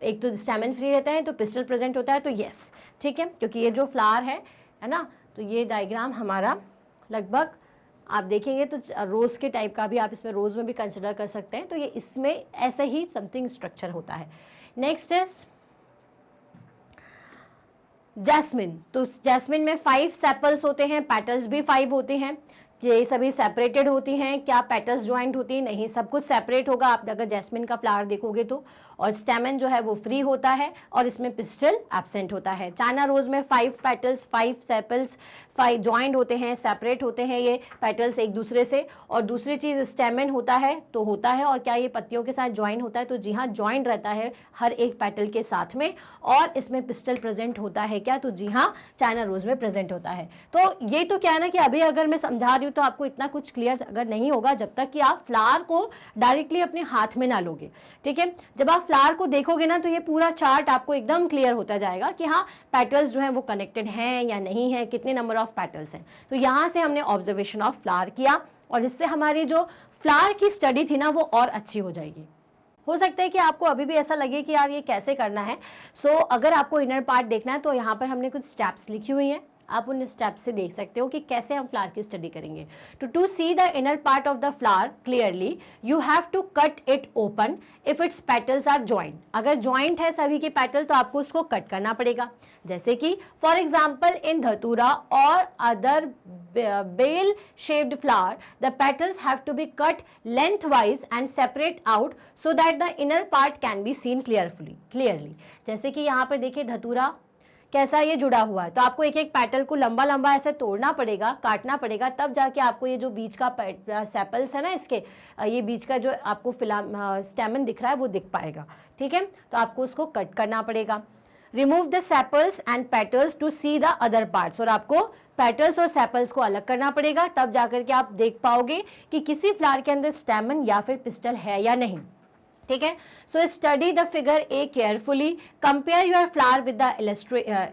एक तो स्टेमन फ्री रहता है, तो पिस्टल प्रेजेंट होता है, तो यस, ठीक है, क्योंकि ये जो फ्लावर है ना, तो ये डायग्राम हमारा लगभग आप देखेंगे तो रोज़ के टाइप का भी, आप इसमें रोज़ में भी कंसिडर कर सकते हैं। तो ये इसमें ऐसे ही समथिंग स्ट्रक्चर होता है। Next is jasmine. तो जैस्मिन में 5 सेपल्स होते हैं, पेटल्स भी 5 होते हैं। ये सभी सेपरेटेड होती हैं। क्या पेटल्स ज्वाइंट होती है? नहीं, सब कुछ सेपरेट होगा आप अगर जैस्मिन का फ्लावर देखोगे तो। और स्टेमन जो है वो फ्री होता है और इसमें पिस्टल एब्सेंट होता है। चाइना रोज में 5 पेटल्स, 5 सेपल्स, 5 ज्वाइंट होते हैं, सेपरेट होते हैं ये पेटल्स एक दूसरे से। और दूसरी चीज स्टेमन होता है तो होता है, और क्या ये पत्तियों के साथ ज्वाइन होता है? तो जी हाँ, ज्वाइन रहता है हर एक पेटल के साथ में। और इसमें पिस्टल प्रेजेंट होता है क्या? तो जी हाँ, चाइना रोज में प्रेजेंट होता है। तो ये तो क्या है ना कि अभी अगर मैं समझा रही हूँ तो आपको इतना कुछ क्लियर अगर नहीं होगा जब तक कि आप फ्लावर को डायरेक्टली अपने हाथ में ना लोगे, ठीक है। जब आप फ्लावर को देखोगे ना तो ये पूरा चार्ट आपको एकदम क्लियर होता जाएगा कि हाँ, पेटल्स जो हैं वो कनेक्टेड हैं या नहीं है, कितने नंबर ऑफ पेटल्स हैं। तो यहाँ से हमने ऑब्जर्वेशन ऑफ फ्लावर किया और इससे हमारी जो फ्लावर की स्टडी थी ना वो और अच्छी हो जाएगी। हो सकता है कि आपको अभी भी ऐसा लगे कि यार ये कैसे करना है। सो अगर आपको इनर पार्ट देखना है तो यहाँ पर हमने कुछ स्टेप्स लिखी हुई हैं, आप उन स्टेप्स से देख सकते हो कि कैसे हम फ्लावर की स्टडी करेंगे। To see the inner part of the flower clearly you have to cut it open if its petals are joint. अगर ज्वाइंट है सभी के पेटल तो आपको उसको कट करना पड़ेगा। जैसे कि फॉर एग्जाम्पल इन धतूरा और other bell shaped flower the petals have to be cut lengthwise and separate out so that the inner part can be seen clearly. जैसे कि यहाँ पर देखिए धतूरा कैसा ये जुड़ा हुआ है, तो आपको एक एक पेटल को लंबा लंबा ऐसे तोड़ना पड़ेगा, काटना पड़ेगा, तब जाके आपको ये जो बीच का सेपल्स है ना इसके, ये बीच का जो आपको स्टेमन दिख रहा है वो दिख पाएगा, ठीक है। तो आपको उसको कट करना पड़ेगा। Remove the sepals and petals to see the other parts. और आपको पेटल्स और सेपल्स को अलग करना पड़ेगा, तब जाकर के आप देख पाओगे कि किसी फ्लावर के अंदर स्टेमन या फिर पिस्टल है या नहीं, ठीक है। So study the figure A carefully, compare your flower with the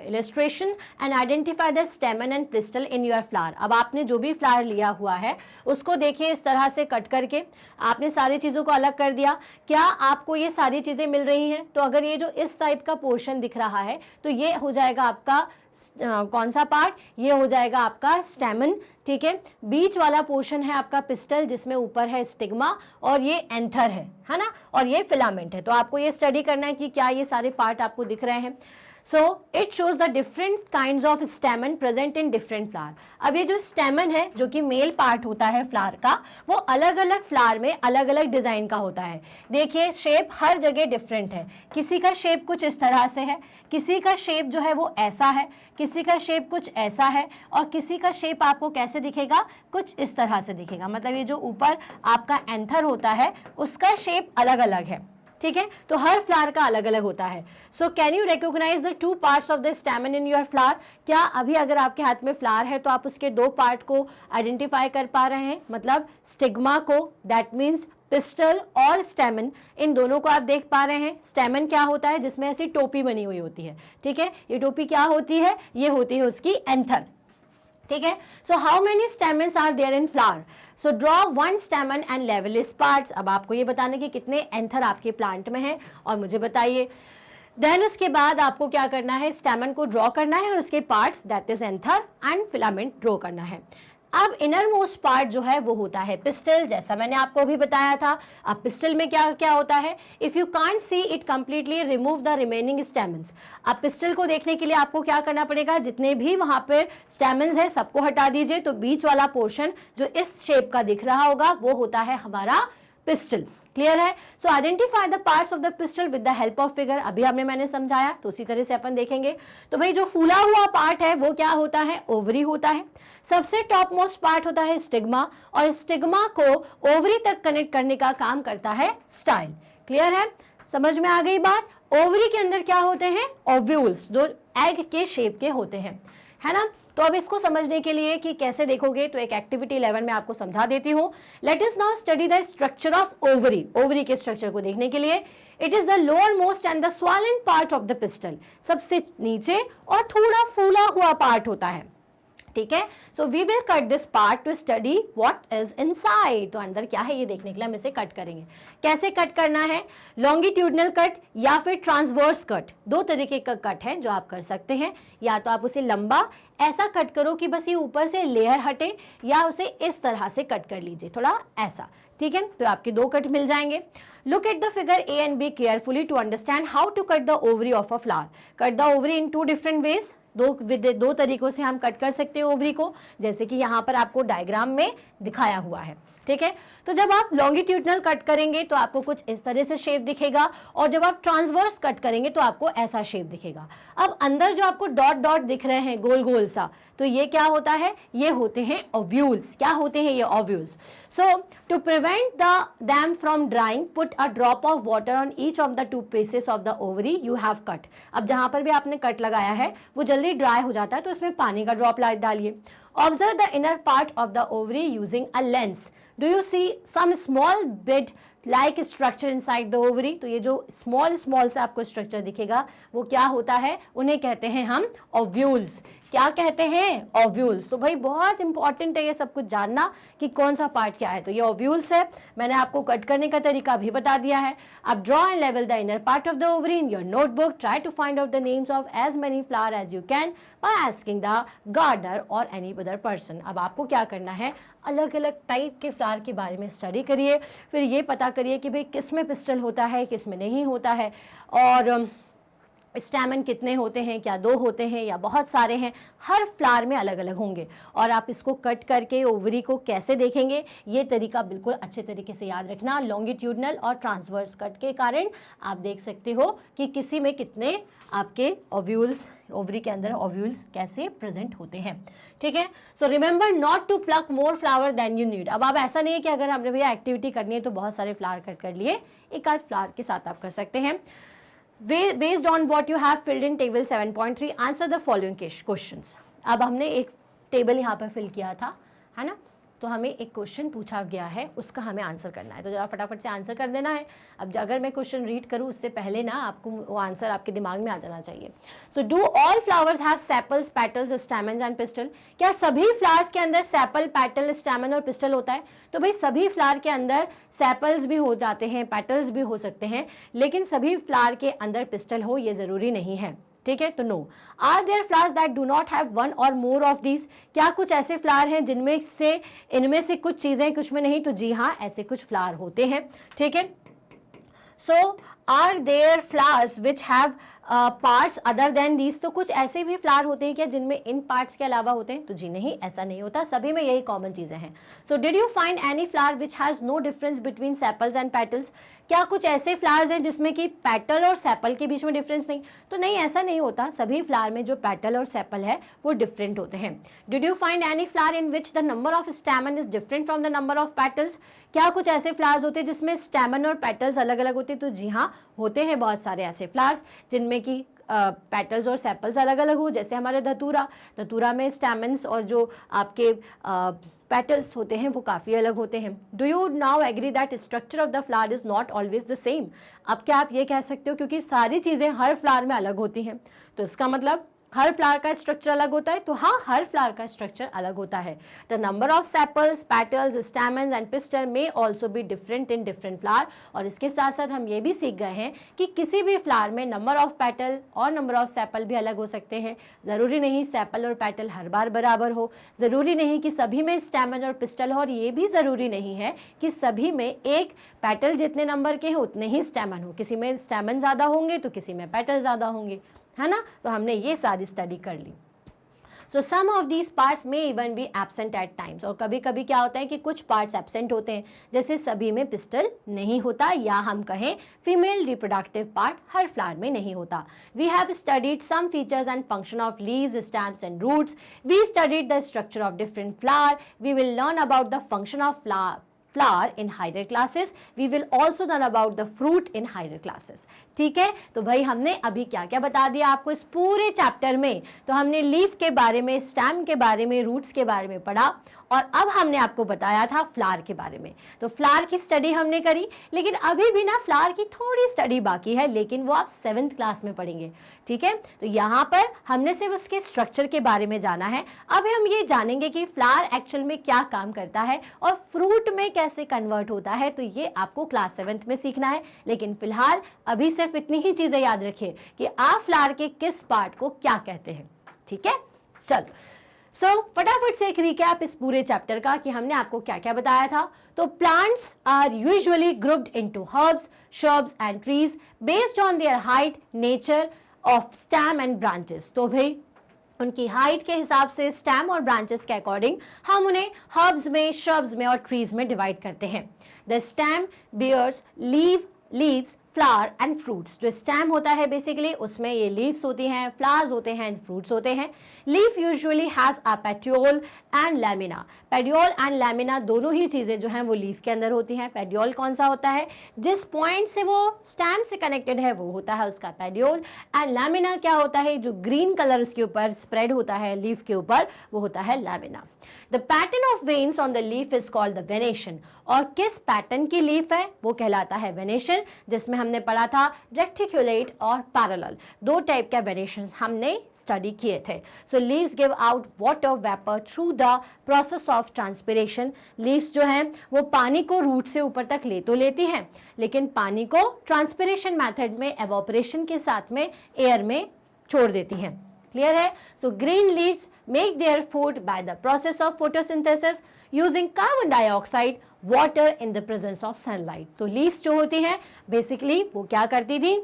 illustration and identify the स्टेमन and pistol in your flower. अब आपने जो भी फ्लावर लिया हुआ है उसको देखिए इस तरह से कट करके आपने सारी चीज़ों को अलग कर दिया। क्या आपको ये सारी चीज़ें मिल रही हैं? तो अगर ये जो इस टाइप का पोर्शन दिख रहा है तो ये हो जाएगा आपका कौन सा पार्ट? ये हो जाएगा आपका स्टेमन, ठीक है। बीच वाला पोर्शन है आपका पिस्टल जिसमें ऊपर है स्टिग्मा और ये एंथर है ना, और ये फिलामेंट है। तो आपको ये स्टडी करना है कि क्या ये सारे पार्ट आपको दिख रहे हैं। So it shows the different kinds of स्टेमन present in different flower. अब ये जो स्टेमन है जो कि मेल पार्ट होता है फ्लावर का, वो अलग अलग फ्लावर में अलग अलग डिजाइन का होता है। देखिए शेप हर जगह डिफरेंट है। किसी का शेप कुछ इस तरह से है, किसी का शेप जो है वो ऐसा है, किसी का शेप कुछ ऐसा है, और किसी का शेप आपको कैसे दिखेगा? कुछ इस तरह से दिखेगा। मतलब ये जो ऊपर आपका एंथर होता है उसका शेप अलग अलग है, ठीक है। तो हर फ्लावर का अलग अलग होता है। So can you recognise the 2 parts of the stamen in your flower? क्या अभी अगर आपके हाथ में फ्लावर है तो आप उसके 2 पार्ट को आइडेंटिफाई कर पा रहे हैं? मतलब स्टिग्मा को, दैट मीन्स पिस्टल और स्टेमन, इन दोनों को आप देख पा रहे हैं। स्टेमन क्या होता है? जिसमें ऐसी टोपी बनी हुई होती है, ठीक है। ये टोपी क्या होती है? ये होती है उसकी एंथर, ठीक है। So how many stamens are there in flower? So draw 1 stamen and लेवल इट्स पार्ट्स। अब आपको ये बताने कि कितने एंथर आपके प्लांट में है और मुझे बताइए। देन उसके बाद आपको क्या करना है? स्टेमन को ड्रॉ करना है और उसके parts that is anther and filament draw करना है। अब इनर मोस्ट पार्ट जो है वो होता है पिस्टल, जैसा मैंने आपको अभी बताया था। अब पिस्टल में क्या क्या होता है? If you can't see it completely remove the remaining stamens. अब पिस्टल को देखने के लिए आपको क्या करना पड़ेगा? जितने भी वहां पर स्टेमन्स है सबको हटा दीजिए। तो बीच वाला पोर्शन जो इस शेप का दिख रहा होगा वो होता है हमारा पिस्टल। क्लियर है? सो identify the parts of the pistol with the help of figure. अभी मैंने समझाया, तो उसी तरह से अपन देखेंगे। तो भाई जो फूला हुआ पार्ट है वो क्या होता है? ओवरी होता है। सबसे टॉप मोस्ट पार्ट होता है स्टिग्मा, और स्टिग्मा को ओवरी तक कनेक्ट करने का काम करता है स्टाइल। क्लियर है? समझ में आ गई बात? ओवरी के अंदर क्या होते हैं? ओव्यूल्स, जो एग के शेप के होते हैं, है ना। तो अब इसको समझने के लिए कि कैसे देखोगे, तो एक एक्टिविटी 11 में आपको समझा देती हूँ। Let us now study the structure of ovary. Ovary के स्ट्रक्चर को देखने के लिए, it is the lower most and the swollen part of the pistol. सबसे नीचे और थोड़ा फूला हुआ पार्ट होता है, ठीक है। So we will cut this part to study what is inside. तो अंदर क्या है ये देखने के लिए हम इसे कट करेंगे। कैसे कट करना है? लॉन्गिट्यूडनल कट या फिर ट्रांसवर्स कट, दो तरीके का कट है जो आप कर सकते हैं। या तो आप उसे लंबा ऐसा कट करो कि बस ये ऊपर से लेयर हटे, या उसे इस तरह से कट कर लीजिए, थोड़ा ऐसा, ठीक है। तो आपके दो कट मिल जाएंगे। Look at the figure A and B carefully to understand how to cut the ovary of a flower. Cut the ovary in two different ways. दो तरीकों से हम कट कर सकते हैं ओवरी को, जैसे कि यहाँ पर आपको डायग्राम में दिखाया हुआ है, ठीक है। तो जब आप लॉन्गिट्यूडनल कट करेंगे तो आपको कुछ इस तरह से शेप दिखेगा, और जब आप ट्रांसवर्स कट करेंगे तो आपको ऐसा शेप दिखेगा। अब अंदर जो आपको डॉट डॉट दिख रहे हैं गोल गोल सा, तो ये क्या होता है? ये होते हैं ओव्यूल्स। क्या होते हैं ये? Ovules. So to prevent them from drying, put a drop of water on each of the two pieces of the ovary you have cut. अब जहां पर भी आपने कट लगाया है वो जल्दी ड्राई हो जाता है, तो इसमें पानी का ड्रॉप डालिए। Observe the inner part of the ovary using a lens. Do you see some small bit like structure inside the ovary? तो ये जो small से आपको स्ट्रक्चर दिखेगा वो क्या होता है? उन्हें कहते हैं हम ओव्यूल्स। क्या कहते हैं? ओव्यूल्स। तो भाई बहुत इंपॉर्टेंट है ये सब कुछ जानना कि कौन सा पार्ट क्या है। तो ये ओव्यूल्स है। मैंने आपको कट करने का तरीका भी बता दिया है। अब ड्रॉ एंड लेवल the inner part of the ovary in your notebook. Try to find out the names of as many flower as you can by asking the gardener और एनी अदर पर्सन। अब आपको क्या करना है? अलग अलग type के फ्लावर के बारे में स्टडी करिए, फिर ये पता करिए कि भाई किस में पिस्टल होता है, किस में नहीं होता है, और स्टैमन कितने होते हैं, क्या दो होते हैं या बहुत सारे हैं। हर फ्लावर में अलग अलग होंगे। और आप इसको कट करके ओवरी को कैसे देखेंगे, ये तरीका बिल्कुल अच्छे तरीके से याद रखना। लॉन्गिट्यूडनल और ट्रांसवर्स कट के कारण आप देख सकते हो कि किसी में कितने आपके ओव्यूल्स, ओवरी के अंदर ओव्यूल्स कैसे प्रेजेंट होते हैं, ठीक है। So remember not to pluck more flower than you need. अब आप ऐसा नहीं है कि अगर हमने भैया एक्टिविटी करनी है तो बहुत सारे फ्लावर कट कर लिए, एक आध फ्लावर के साथ आप कर सकते हैं। Based on what you have filled in table 7.3, answer the following questions. अब हमने एक टेबल यहाँ पर फिल किया था, है ना। तो हमें एक क्वेश्चन पूछा गया है, उसका हमें आंसर करना है। तो जरा फटाफट से आंसर कर देना है। अब अगर मैं क्वेश्चन रीड करूँ उससे पहले ना आपको वो आंसर आपके दिमाग में आ जाना चाहिए। So do all flowers have sepals, petals, stamens and pistil? क्या सभी फ्लावर्स के अंदर सेपल, पेटल, स्टैमेन और पिस्टल होता है? तो भाई सभी फ्लावर के अंदर सेपल्स भी हो जाते हैं, पेटल्स भी हो सकते हैं, लेकिन सभी फ्लावर के अंदर पिस्टल हो ये जरूरी नहीं है, ठीक है। तो no. Are there flowers that do not have one और मोर ऑफ दीज? क्या कुछ ऐसे फ्लावर हैं जिनमें से इनमें से कुछ चीजें कुछ में नहीं? तो जी हाँ, ऐसे कुछ फ्लावर होते हैं, ठीक है। So are there flowers which have parts other than these? तो कुछ ऐसे भी फ्लावर होते हैं क्या जिनमें इन पार्ट्स के अलावा होते हैं? तो जी नहीं, ऐसा नहीं होता, सभी में यही कॉमन चीजें हैं। So did you find any flower which has no difference between sepals and petals? क्या कुछ ऐसे फ्लावर्स हैं जिसमें कि पेटल और सेपल के बीच में डिफरेंस नहीं? तो नहीं, ऐसा नहीं होता, सभी फ्लावर में जो पेटल और सेपल है वो डिफरेंट होते हैं। Did you find any flower in which the number of stamen is different from the number of petals? क्या कुछ ऐसे फ्लावर्स होते हैं जिसमें स्टैमन और पेटल्स अलग अलग होते हैं? तो जी हाँ, होते हैं बहुत सारे ऐसे फ्लावर्स जिनमें कि पेटल्स और सेपल्स अलग अलग हो, जैसे हमारे धतूरा में स्टैमेंस और जो आपके पेटल्स होते हैं वो काफ़ी अलग होते हैं। Do you now agree that structure of the flower is not always the same? अब क्या आप ये कह सकते हो क्योंकि सारी चीज़ें हर फ्लावर में अलग होती हैं, तो इसका मतलब हर फ्लावर का स्ट्रक्चर अलग होता है? तो हाँ, हर फ्लावर का स्ट्रक्चर अलग होता है। The number of sepals, petals, stamens and pistil may also be different in different flower. और इसके साथ साथ हम ये भी सीख गए हैं कि किसी भी फ्लावर में नंबर ऑफ पेटल और नंबर ऑफ सेपल भी अलग हो सकते हैं। ज़रूरी नहीं सेपल और पेटल हर बार बराबर हो, ज़रूरी नहीं कि सभी में स्टैमेन और पिस्टल हो, और ये भी ज़रूरी नहीं है कि सभी में एक पेटल जितने नंबर के हो उतने ही स्टैमेन हो। किसी में स्टैमेन ज़्यादा होंगे तो किसी में पेटल ज़्यादा होंगे, है ना। तो हमने ये सारी स्टडी कर ली। So some of these parts में even be absent at times, और कभी कभी क्या होता है कि कुछ पार्ट्स एब्सेंट होते हैं, जैसे सभी में पिस्टल नहीं होता, या हम कहें फीमेल रिप्रोडक्टिव पार्ट हर फ्लावर में नहीं होता. We have studied some features and function of leaves, stems and roots. We studied the structure of different flower. We will learn about the function of flower in higher classes. We will also learn about the fruit in higher classes. ठीक है, तो भाई हमने अभी क्या क्या बता दिया आपको इस पूरे चैप्टर में. तो हमने लीफ के बारे में, स्टेम के बारे में, रूट्स के बारे में पढ़ा, और अब हमने आपको बताया था फ्लावर के बारे में. तो फ्लावर की स्टडी हमने करी, लेकिन अभी भी ना फ्लावर की थोड़ी स्टडी बाकी है, लेकिन वो आप 7th क्लास में पढ़ेंगे. ठीक है, तो यहाँ पर हमने सिर्फ उसके स्ट्रक्चर के बारे में जाना है. अब हम ये जानेंगे कि फ्लावर एक्चुअल में क्या काम करता है और फ्रूट में कैसे कन्वर्ट होता है. तो ये आपको क्लास 7th में सीखना है, लेकिन फिलहाल अभी सिर्फ इतनी ही चीजें याद रखिए कि आप फ्लावर के किस पार्ट को क्या कहते हैं. ठीक है, चलो फटाफट से एक रिकैप इस पूरे चैप्टर का कि हमने आपको क्या क्या बताया था. तो plants are usually grouped into herbs, shrubs and trees based on their height, nature of stem and branches. तो भाई उनकी हाइट के हिसाब से, स्टेम और ब्रांचेस के अकॉर्डिंग हम उन्हें हर्ब्स में, श्रब्स में और ट्रीज में डिवाइड करते हैं. The stem bears leaves, flower and fruits. जो स्टेम होता है बेसिकली उसमें ये लीव्स होती हैं, फ्लावर्स होते हैं एंड फ्रूट्स होते हैं. Leaf usually has a petiole and lamina. Petiole and lamina दोनों ही चीजें जो हैं वो लीफ के अंदर होती हैं. पेडियोल कौन सा होता है, जिस पॉइंट से वो स्टेम से कनेक्टेड है वो होता है उसका पेडियोल. एंड लैमिना क्या होता है, जो ग्रीन कलर उसके ऊपर स्प्रेड होता है लीफ के ऊपर, वो होता है lamina. The pattern of veins on the leaf is called the venation. और किस पैटर्न की लीफ है वो कहलाता है वेनेशन, जिसमें हमने पढ़ा था रेक्टिकुलेट और पैरेलल. दो टाइप के वेनेशंस हमने स्टडी किए थे. So leaves give out water vapour through the process of transpiration. Leaves जो हैं वो पानी को रूट से ऊपर तक ले तो लेती हैं, लेकिन पानी को ट्रांसपिरेशन मेथड में एवोपरेशन के साथ में एयर में छोड़ देती हैं. क्लियर है. So green leaves make their food by the process of photosynthesis using carbon dioxide, water in the presence of sunlight. तो लीव्स जो होती हैं बेसिकली वो क्या करती थी,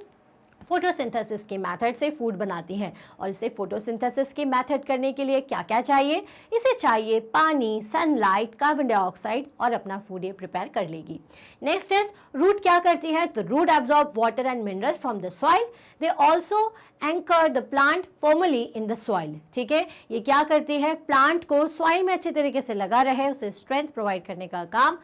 फोटोसिंथेसिस के मेथड से फूड बनाती हैं. और इसे फोटोसिंथेसिस के मेथड करने के लिए क्या क्या चाहिए, इसे चाहिए पानी, सनलाइट, कार्बन डाइऑक्साइड, और अपना फूड ये प्रिपेयर कर लेगी. नेक्स्ट इज रूट क्या करती है, तो root absorb water and mineral from the soil. They also anchor the plant firmly in the soil. ठीक है, ये क्या करती है, प्लांट को सॉइल में अच्छे तरीके से लगा रहे, उसे स्ट्रेंथ प्रोवाइड करने का काम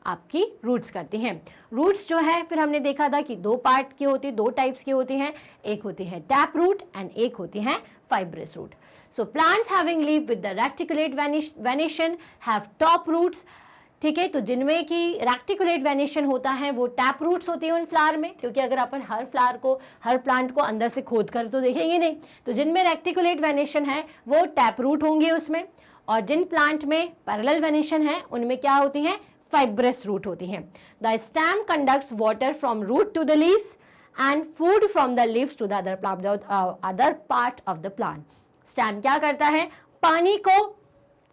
आपकी रूट्स करती हैं. रूट्स जो है फिर हमने देखा था कि दो पार्ट की होती, दो टाइप्स की होती हैं. एक होती है टैप रूट एंड एक होती हैं fibrous root. So plants having leave with the reticulate venation have top roots. ठीक है, तो जिनमें कि रेक्टिकुलेट वेनेशन होता है वो टैप रूट्स होती है उन फ्लावर में, क्योंकि अगर अपन हर फ्लावर को, हर प्लांट को अंदर से खोद कर तो देखेंगे नहीं. तो जिनमें रेक्टिकुलेट वेनेशन है वो टैप रूट होंगे उसमें, और जिन प्लांट में पैरेलल वेनेशन है उनमें क्या होती हैं, fibrous root होती हैं. The stem conducts water from root to the leaves and food from the leaves to the other part of the plant. Stem क्या करता है, पानी को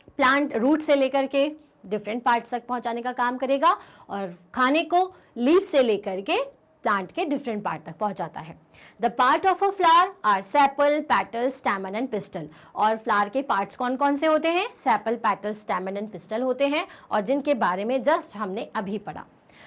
प्लांट रूट से लेकर के डिफरेंट पार्ट्स तक पहुंचाने का काम करेगा, और खाने को लीफ से लेकर के प्लांट के डिफरेंट पार्ट तक पहुंचाता है. The part of a flower are sepal, petal, stamen and pistil. और फ्लावर के पार्ट्स कौन कौन से होते हैं, sepal, petal, stamen and pistil होते हैं, और जिनके बारे में जस्ट हमने अभी पढ़ा.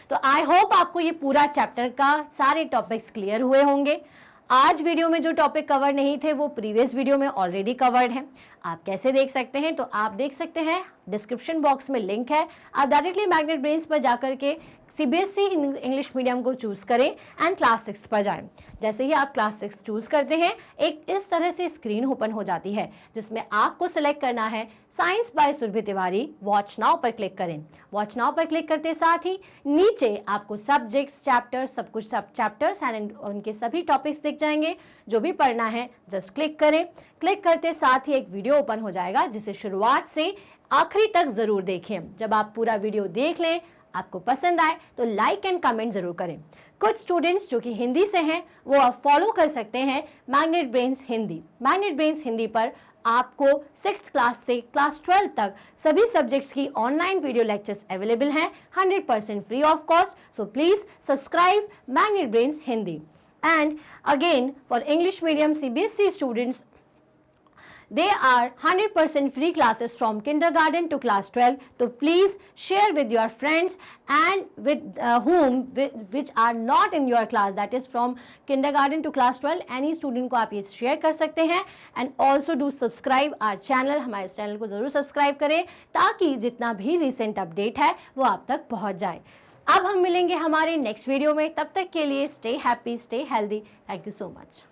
तो आई होप आपको ये पूरा चैप्टर का सारे टॉपिक्स क्लियर हुए होंगे. आज वीडियो में जो टॉपिक कवर नहीं थे वो प्रीवियस वीडियो में ऑलरेडी कवर्ड हैं. आप कैसे देख सकते हैं, तो आप देख सकते हैं डिस्क्रिप्शन बॉक्स में लिंक है, आप डायरेक्टली मैग्नेट ब्रेन्स पर जाकर के सीबीएसई इंग्लिश मीडियम को चूज करें एंड क्लास 6 पर जाएं. जैसे ही आप क्लास 6 चूज करते हैं एक इस तरह से स्क्रीन ओपन हो जाती है, जिसमें आपको सिलेक्ट करना है science by Surabhi Tiwari. Watch now पर क्लिक करें. वॉच नाउ पर क्लिक करते साथ ही नीचे आपको सब्जेक्ट्स, चैप्टर्स, सब कुछ सब चैप्टर्स एंड उनके सभी टॉपिक्स दिख जाएंगे. जो भी पढ़ना है जस्ट क्लिक करें. क्लिक करते साथ ही एक वीडियो ओपन हो जाएगा, जिसे शुरुआत से आखिरी तक जरूर देखें. जब आप पूरा वीडियो देख लें, आपको पसंद आए तो लाइक एंड कमेंट जरूर करें. कुछ स्टूडेंट्स जो कि हिंदी से हैं वो आप फॉलो कर सकते हैं magnet brains Hindi. Magnet brains Hindi पर आपको 6th क्लास से क्लास 12 तक सभी सब्जेक्ट्स की ऑनलाइन वीडियो लेक्चर्स अवेलेबल हैं 100% free of cost. So please subscribe magnet brains Hindi. And again for English medium CBSE students, They are 100% free classes from kindergarten to class 12. So please share with your friends and with which are not in your class, that is from kindergarten to class 12. Any student को आप ये share कर सकते हैं. And also do subscribe our channel. हमारे channel को ज़रूर subscribe करें ताकि जितना भी recent update है वो आप तक पहुंच जाए. अब हम मिलेंगे हमारे नेक्स्ट वीडियो में. तब तक के लिए stay happy, stay healthy. Thank you so much.